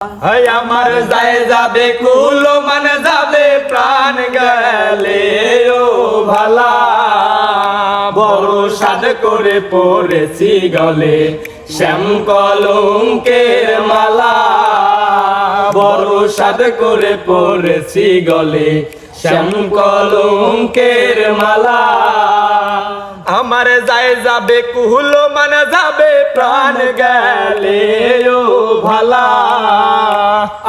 আমার যায় যাবে কুল মান যাবে প্রাণ গেলে ও ভালা বড় সাদ করে পড়েছি গলে শ্যাম কলঙ্কের মালা বড় সাদ করে পড়েছি গলে শ্যাম কলঙ্কের মালা আমার যায় যাবে কুল মান যাবে প্রাণ গেলে ও ভালা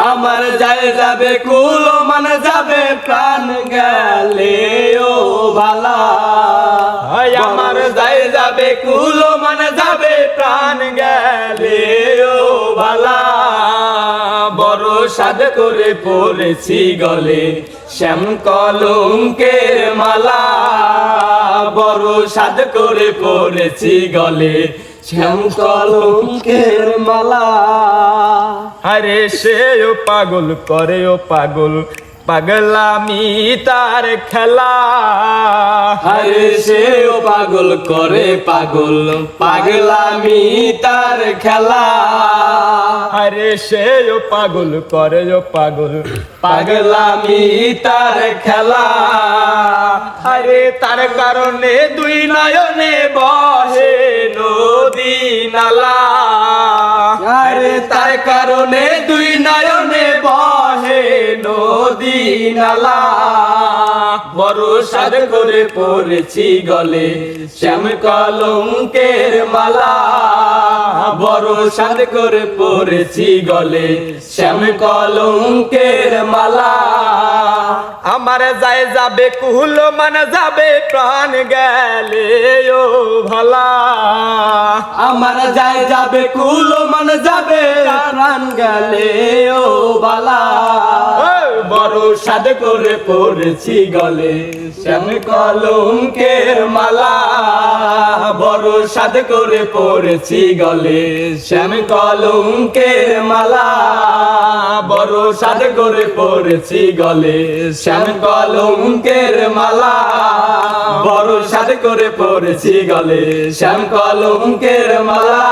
আমার যায় যাবে কুল মান যাবে প্রাণ গেলে ও ভালা আমার যায় যাবে কুল মান যাবে প্রাণ গেলে ও ভালা বড় সাদ করে পড়েছি গলে শ্যাম কলঙ্কের মালা বড় সাদ করে পড়েছি গলে শ্যাম কলঙ্কের মালা আরে সে ও পাগল করে ও পাগল পাগলামি তার খেলা আরে সে ও পাগল করে পাগল পাগলামি তার খেলা আরে সে ও পাগল করে ও পাগল পাগলামি তার খেলা আরে তার কারণে দুই নয়নে বহে নদী নালা আরে তার কারণে দুই নয়নে বহে নদী নালা বড় সাদ করে পড়েছি গলে শ্যাম কলঙ্কের মালা বড় সাদ করে পড়েছি গলে শ্যাম কলঙ্কের মালা আমার যায় যাবে কুল মান যাবে প্রাণ গেলে ও ভালা আমার যায় যাবে কুল মান যাবে প্রাণ গেলে ও ভালা বড় সাদ করে পড়েছি গলে শ্যাম কলঙ্কের মালা বড় সাদ করে পড়েছি গলে শ্যাম কলঙ্কের মালা বড় সাদ করে পড়েছি গলে শ্যাম কলঙ্কের মালা বড় সাদ করে পড়েছি গলে শ্যাম কলঙ্কের মালা।